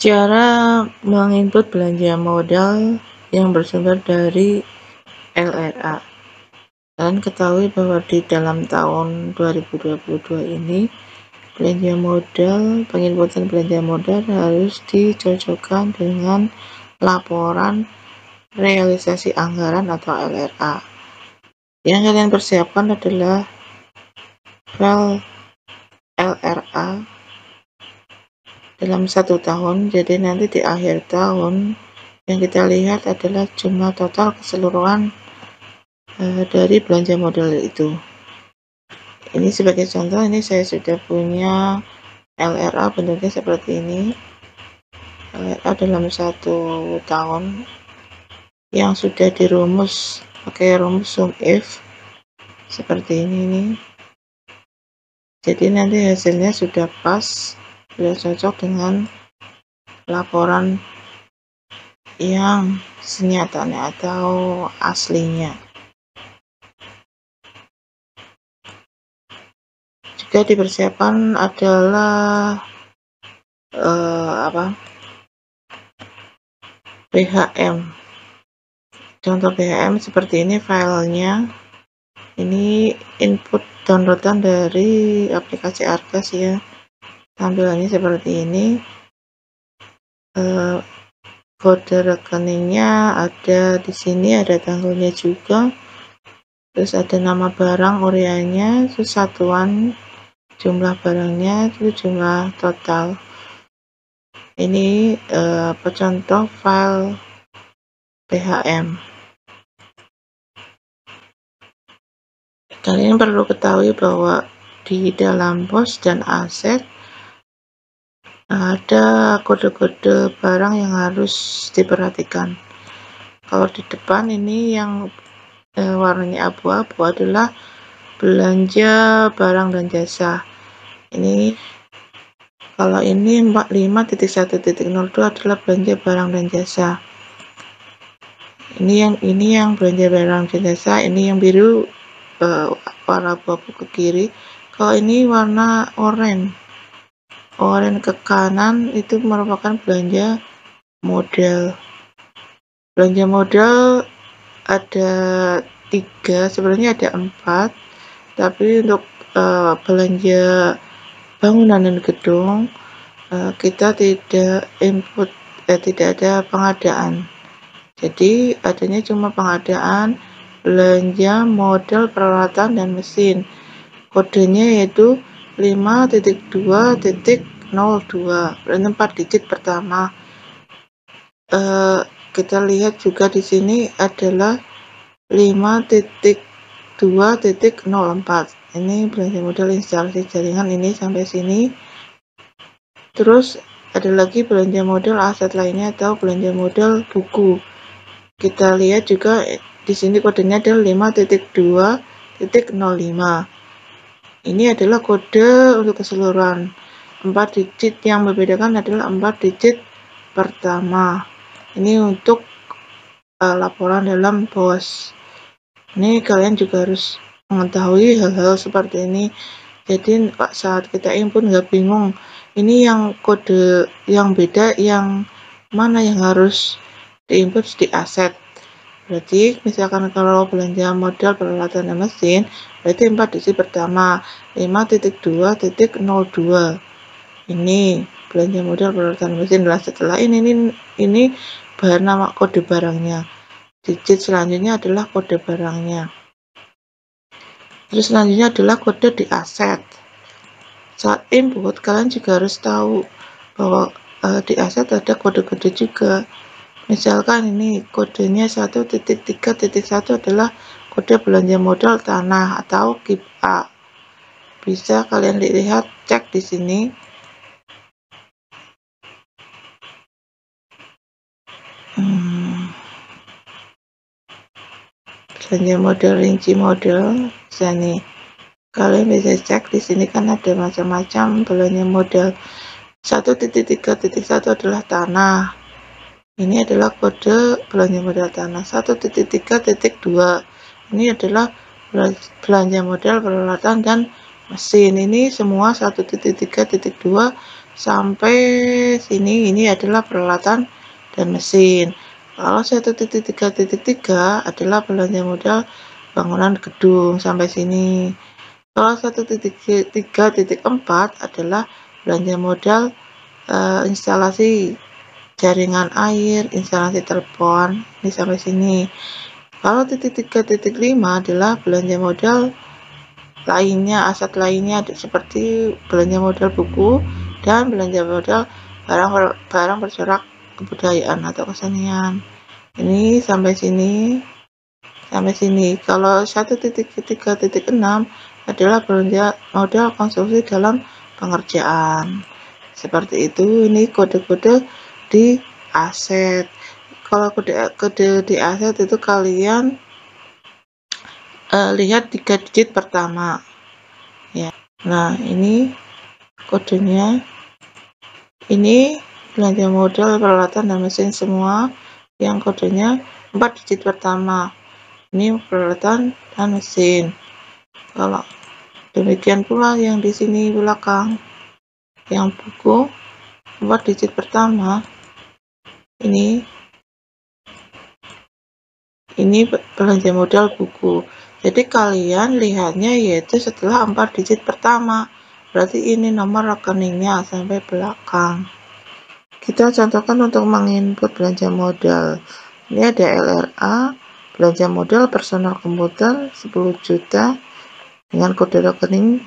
Cara menginput belanja modal yang bersumber dari LRA. Kalian ketahui bahwa di dalam tahun 2022 ini penginputan belanja modal harus dicocokkan dengan laporan realisasi anggaran atau LRA. Yang kalian persiapkan adalah file LRA dalam 1 tahun, jadi nanti di akhir tahun yang kita lihat adalah jumlah total keseluruhan dari belanja modal itu. Ini sebagai contoh, ini saya sudah punya LRA bentuknya seperti ini. LRA dalam 1 tahun yang sudah dirumus pakai rumus sum if seperti ini nih. Jadi nanti hasilnya sudah pas, sudah cocok dengan laporan yang senyatanya atau aslinya. Juga dipersiapkan adalah BHM. Contoh BHM seperti ini filenya. Ini input downloadan dari aplikasi Argas ya. Tampilannya seperti ini. Kode rekeningnya ada di sini, ada tanggalnya juga. Terus ada nama barang uriannya, terus satuan jumlah barangnya, itu jumlah total. Ini contoh file BHM. Kalian perlu ketahui bahwa di dalam pos dan aset ada kode-kode barang yang harus diperhatikan. Kalau di depan ini yang warnanya abu-abu adalah belanja barang dan jasa. Ini kalau ini 45.1.02 adalah belanja barang dan jasa. Ini yang belanja barang dan jasa. Ini yang biru warna abu-abu ke kiri. Kalau ini warna oranye ke kanan itu merupakan belanja modal. Belanja modal ada 3, sebenarnya ada 4, tapi untuk belanja bangunan dan gedung kita tidak input, tidak ada pengadaan. Jadi adanya cuma pengadaan belanja modal peralatan dan mesin. Kodenya yaitu 5.2.02, berarti 4 digit pertama. Kita lihat juga di sini adalah 5.2.04. Ini belanja modal instalasi jaringan, ini sampai sini. Terus ada lagi belanja modal aset lainnya atau belanja modal buku. Kita lihat juga di sini kodenya adalah 5.2.05. Ini adalah kode untuk keseluruhan. 4 digit yang membedakan adalah 4 digit pertama. Ini untuk laporan dalam pos. Ini kalian juga harus mengetahui hal-hal seperti ini. Jadi saat kita input nggak bingung. Ini yang kode yang beda, yang mana yang harus diinput di aset. Berarti misalkan kalau belanja modal peralatan dan mesin, berarti 4 digit pertama 5.2.02. Ini belanja modal peralatan mesin. Setelah ini bahan nama kode barangnya. Digit selanjutnya adalah kode barangnya. Terus selanjutnya adalah kode di aset. Saat input kalian juga harus tahu bahwa di aset ada kode-kode juga. Misalkan ini kodenya 1.3.1 adalah kode belanja modal tanah atau KIP A. Bisa kalian lihat, cek di sini. Belanja modal rinci model, nih. Kalian bisa cek di sini kan ada macam-macam belanja modal. 1.3.1 adalah tanah. Ini adalah kode belanja modal tanah. 1.3.2 ini adalah belanja modal peralatan dan mesin. Ini semua 1.3.2 sampai sini ini adalah peralatan dan mesin. Kalau 1.3.3 adalah belanja modal bangunan gedung sampai sini. Kalau 1.3.4 adalah belanja modal instalasi jaringan air, instalasi telepon, ini sampai sini. Kalau 3.5 adalah belanja modal lainnya, aset lainnya seperti belanja modal buku dan belanja modal barang bercorak kebudayaan atau kesenian. Ini sampai sini. Kalau 1.3.6 adalah belanja modal konsumsi dalam pengerjaan. Seperti itu, ini kode-kode di aset. Kalau kode di aset itu kalian lihat 3 digit pertama ya. Nah, ini kodenya. Ini belanja modal peralatan dan mesin semua yang kodenya 4 digit pertama. Ini peralatan dan mesin. Kalau demikian pula yang di sini belakang, yang buku 4 digit pertama, ini belanja modal buku. Jadi kalian lihatnya yaitu setelah 4 digit pertama, berarti ini nomor rekeningnya sampai belakang. Kita contohkan untuk menginput belanja modal. Ini ada LRA, belanja modal personal komputer 10 juta dengan kode rekening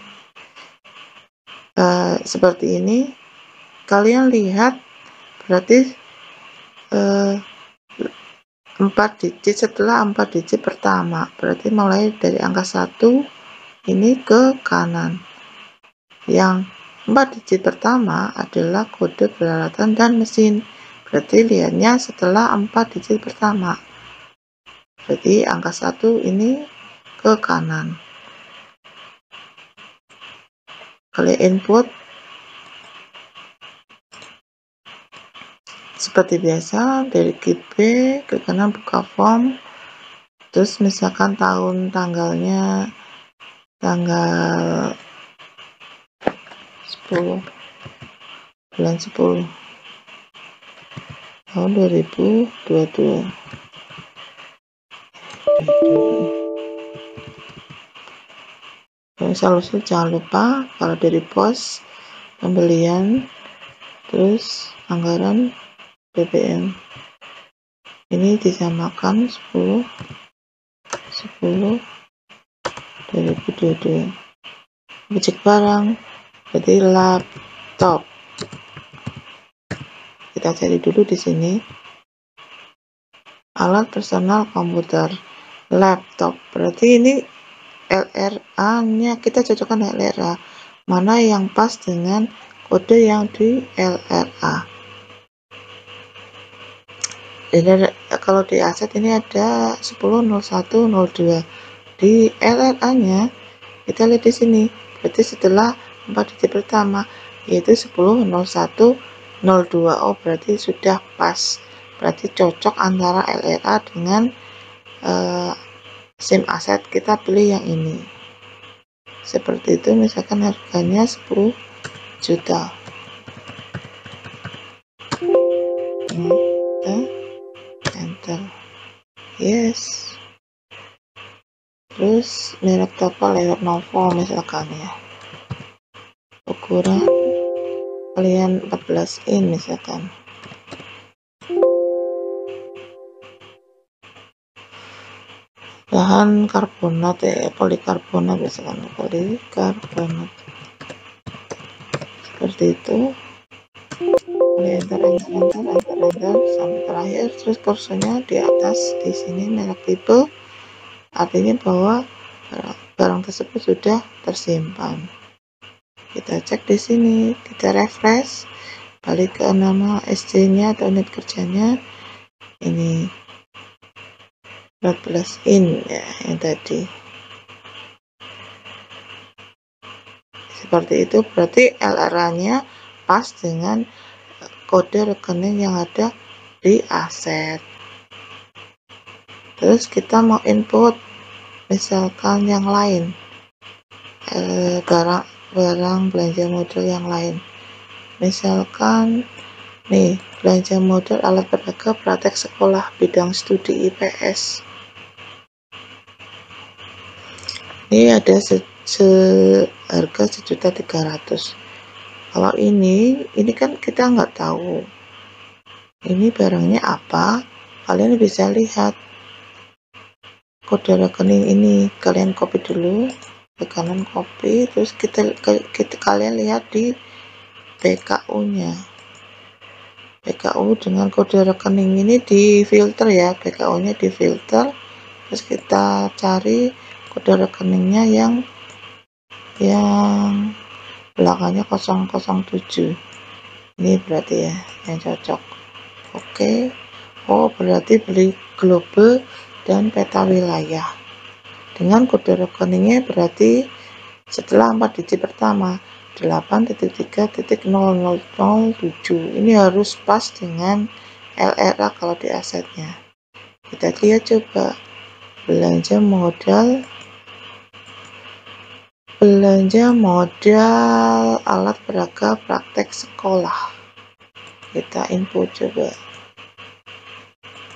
seperti ini. Kalian lihat berarti 4 digit setelah 4 digit pertama, berarti mulai dari angka 1 ini ke kanan. Yang 4 digit pertama adalah kode peralatan dan mesin, berarti lihatnya setelah 4 digit pertama, berarti angka 1 ini ke kanan. Kalian input seperti biasa dari key B ke kanan, buka form, terus misalkan tahun tanggalnya tanggal 10 bulan 10 tahun 2022. Selalu jangan lupa kalau dari pos pembelian, terus anggaran BBM ini disamakan 10 2022. Objek barang berarti laptop. Kita cari dulu di sini alat personal komputer laptop, berarti ini LRA nya kita cocokkan dengan LRA mana yang pas dengan kode yang di LRA. Jadi kalau di aset ini ada 10.01.02, di LRA nya kita lihat di sini, berarti setelah 4 digit pertama yaitu 10.01.02. Oh, berarti sudah pas, berarti cocok antara LRA dengan SIM aset. Kita pilih yang ini seperti itu, misalkan harganya 10 juta. Kita enter, yes. Terus merek toko Lenovo misalkan ya, ukuran kalian 14 in misalkan. Bahan karbonat ya, polikarbonat misalkan, polikarbonat seperti itu. Enter sampai terakhir. Terus kursornya di atas di sini merek tipe, artinya bahwa barang tersebut sudah tersimpan. Kita cek di sini, kita refresh, balik ke nama SC-nya atau unit kerjanya, ini 14 in ya, yang tadi. Seperti itu, berarti LRA-nya pas dengan kode rekening yang ada di aset. Terus kita mau input misalkan yang lain, barang belanja modal yang lain. Misalkan nih, belanja modal alat peraga praktek sekolah bidang studi IPS. Ini ada seharga 1.300.000. Kalau ini kan kita nggak tahu ini barangnya apa. Kalian bisa lihat kode rekening ini, kalian copy dulu ke kanan, copy, terus kalian lihat di PKU-nya. PKU dengan kode rekening ini di filter ya, PKU-nya di filter, terus kita cari kode rekeningnya yang belakangnya 007. Ini berarti ya yang cocok. Oke. Oh, berarti beli globe dan peta wilayah. Dengan kode rekeningnya berarti setelah 4 digit pertama 8.3.0007. Ini harus pas dengan LRA kalau di asetnya. Kita lihat coba belanja modal alat peraga praktek sekolah. Kita input coba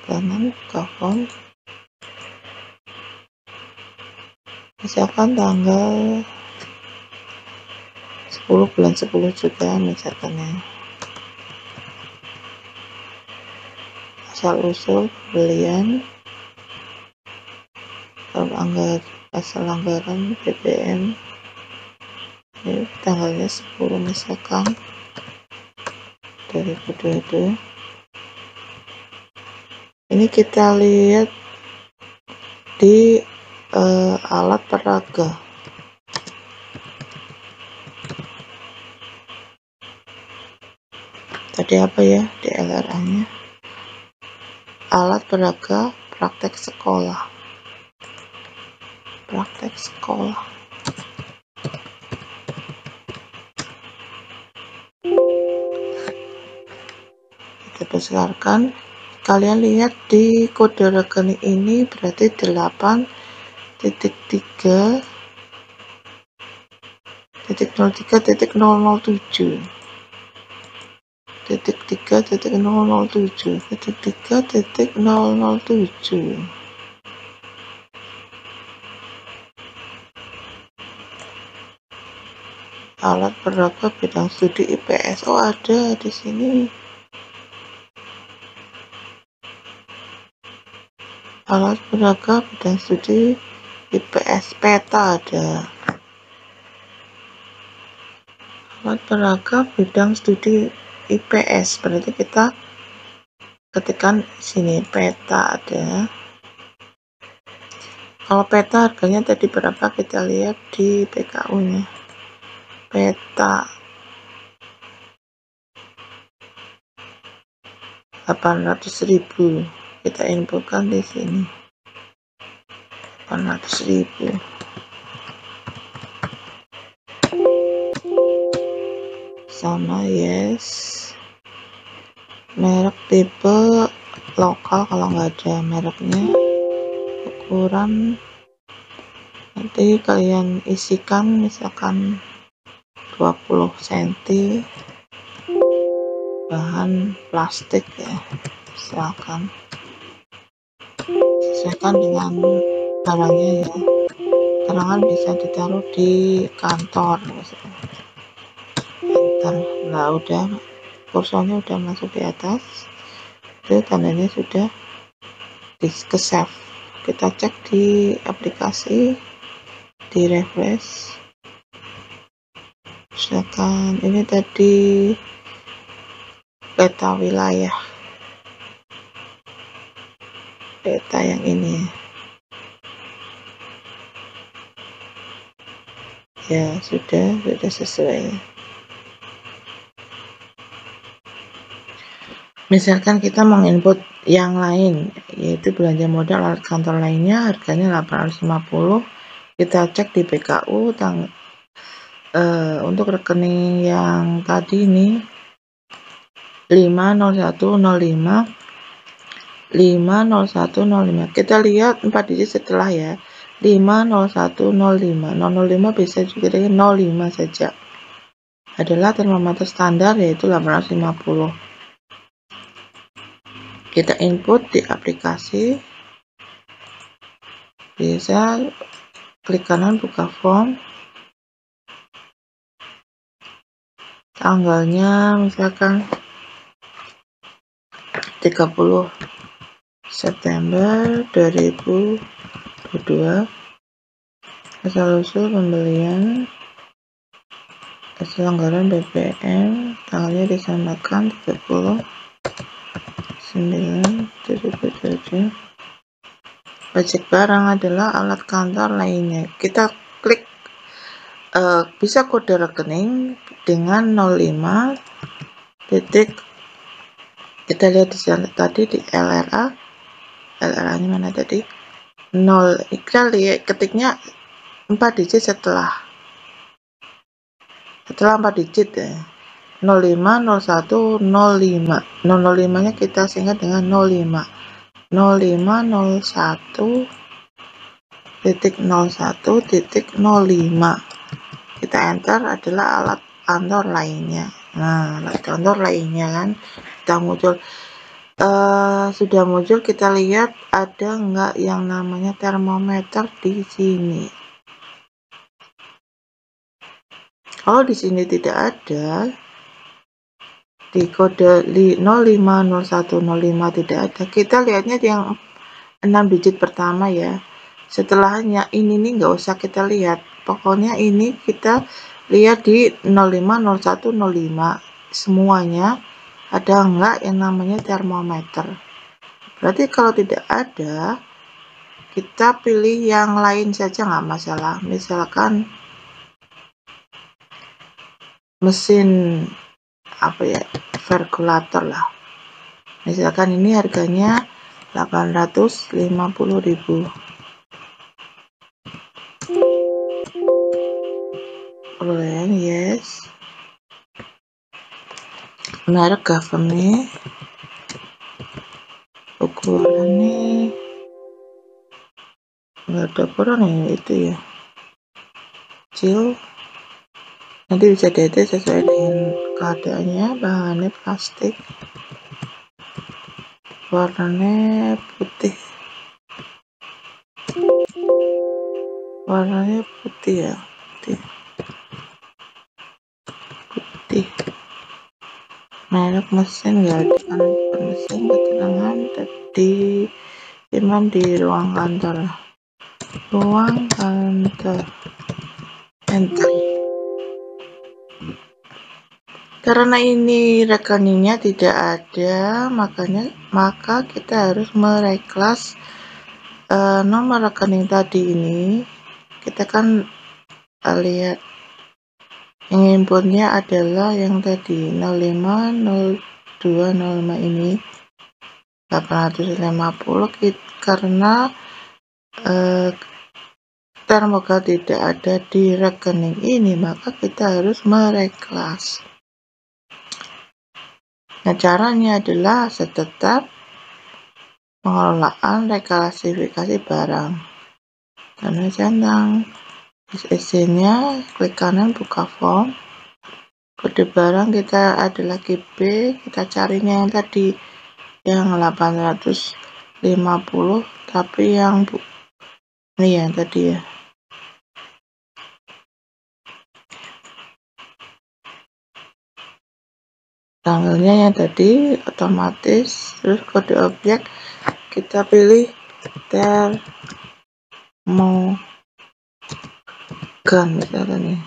kanan kapan, misalkan tanggal 10 bulan 10 juga misalkan ya. Asal usul pembelian, asal anggaran BBM, ini tanggalnya 10 misalkan 2022. Ini kita lihat di alat peraga. Tadi apa ya di LRA nya? Alat peraga praktek sekolah. Kita besarkan. Kalian lihat di kode rekening ini berarti 8.3.03.007. 3.007. Alat peraga bidang studi IPS. Oh, ada di sini. Alat peraga bidang studi IPS, peta ada. Alat peraga bidang studi IPS, berarti kita ketikkan sini peta ada. Kalau peta harganya tadi berapa, kita lihat di PKU nya. Peta 800.000, kita inputkan di sini 800.000. Sama yes. Merek tipe lokal kalau nggak ada mereknya. Ukuran nanti kalian isikan misalkan 20 cm. Bahan plastik ya, misalkan sesuaikan dengan barangnya ya. Terangan bisa ditaruh di kantor misalkan. Nah, udah kursornya udah masuk di atas, itu tandanya sudah di save. Kita cek di aplikasi, di refresh, misalkan ini tadi peta wilayah, peta yang ini ya, sudah sesuai. Misalkan kita menginput yang lain, yaitu belanja modal alat kantor lainnya, harganya 850. Kita cek di PKU untuk rekening yang tadi ini 50105. Kita lihat 4 digit setelah ya, 50105. 005 bisa juga dengan 05 saja. adalah termometer standar, yaitu 850. Kita input di aplikasi, bisa klik kanan buka form, tanggalnya misalkan 30 September 2022, asal-usul pembelian, asal anggaran BBM, tanggalnya disamakan 30/9/2007. Pajak barang adalah alat kantor lainnya. Kita klik bisa kode rekening dengan 05 titik, kita lihat di sana tadi di LRA nya mana tadi, 0, kita lihat ketiknya 4 digit setelah 4 digit ya, 05 01 05. 005 nya kita singkat dengan 05 01 titik 01 titik 05. Kita enter, adalah alat kantor lainnya. Nah, alat kantor lainnya kan kita muncul, sudah muncul. Kita lihat ada enggak yang namanya termometer di sini. Kalau di sini tidak ada, di kode 05 01 05 tidak ada, kita lihatnya yang 6 digit pertama ya. Setelahnya ini nih nggak usah kita lihat, pokoknya ini kita lihat di 05 01 05 semuanya ada enggak yang namanya termometer. Berarti kalau tidak ada, kita pilih yang lain saja, nggak masalah. Misalkan mesin apa ya, perkulator lah, misalkan ini harganya 850.000. Kemudian yes, merek government, ukurannya nggak ada ukuran ya, itu ya kecil, nanti bisa diedit sesuai dengan keadaannya. Bahannya plastik, warnanya putih, ya, putih. Merek mesin nggak ada, kan mesin keterangan di simpan di ruang kantor, enter. Karena ini rekeningnya tidak ada, maka kita harus mereklas nomor rekening tadi ini. Kita kan lihat yang inputnya adalah yang tadi 05 02 05 ini 850, karena termoga tidak ada di rekening ini, maka kita harus mereklas. Nah, caranya adalah tetap pengelolaan reklasifikasi barang. Karena centang isinya, klik kanan buka form, kode barang kita adalah GB, kita carinya yang tadi yang 850, tapi yang ini yang tadi ya, tanggalnya yang tadi otomatis. Terus kode objek kita pilih termogan misalkan ya.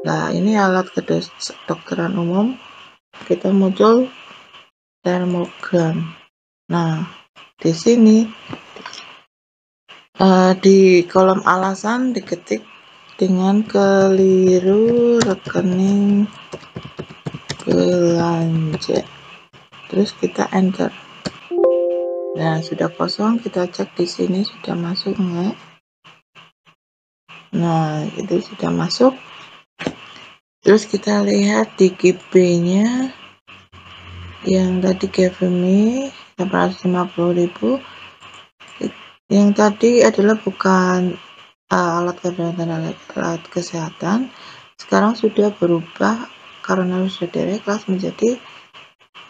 Nah, ini alat kedokteran umum, kita muncul termogan. Nah, di sini di kolom alasan diketik dengan keliru rekening belanja, terus kita enter. Nah, sudah kosong, kita cek di sini sudah masuk enggak. Nah, itu sudah masuk. Terus kita lihat di GB-nya yang tadi GFMI 850.000, yang tadi adalah bukan alat kesehatan, sekarang sudah berubah karena sudah direklas menjadi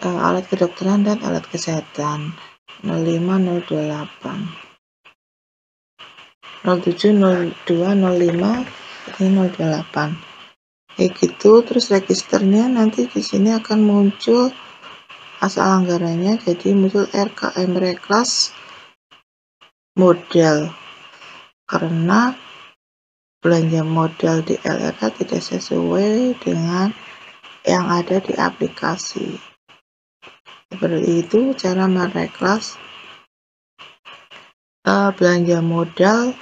alat kedokteran dan alat kesehatan 05 028 07 02 05 ini 028 kayak gitu. Terus registernya nanti di sini akan muncul asal anggarannya, jadi muncul RKM Reklas modal karena belanja modal di LRA tidak sesuai dengan yang ada di aplikasi. Seperti itu cara mereklas belanja modal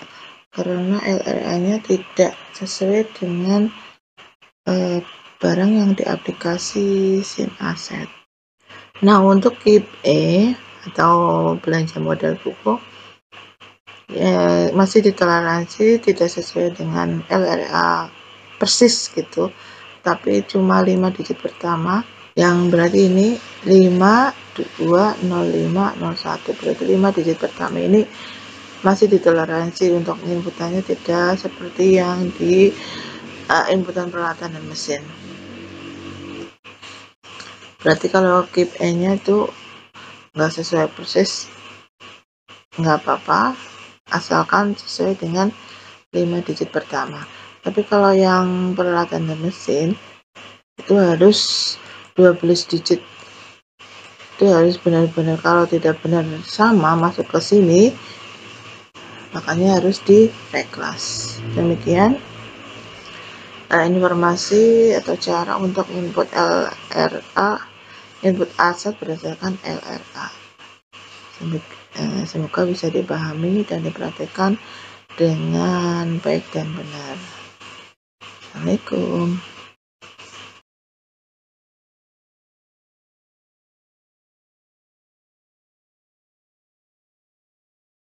karena LRA-nya tidak sesuai dengan barang yang di aplikasi SIM Aset. Nah, untuk KIP E atau belanja modal buku ya, masih ditoleransi tidak sesuai dengan LRA persis gitu, tapi cuma 5 digit pertama, yang berarti ini 5 2 0 5 0 1, berarti 5 digit pertama ini masih ditoleransi untuk inputannya, tidak seperti yang di inputan peralatan dan mesin. Berarti kalau KIP E nya itu nggak sesuai persis nggak apa-apa, asalkan sesuai dengan 5 digit pertama. Tapi kalau yang peralatan dan mesin itu harus 12 digit, itu harus benar-benar, kalau tidak benar sama masuk ke sini makanya harus di reklas. Demikian informasi atau cara untuk input LRA, input aset berdasarkan LRA. Semoga bisa dipahami dan diperhatikan dengan baik dan benar. Assalamualaikum.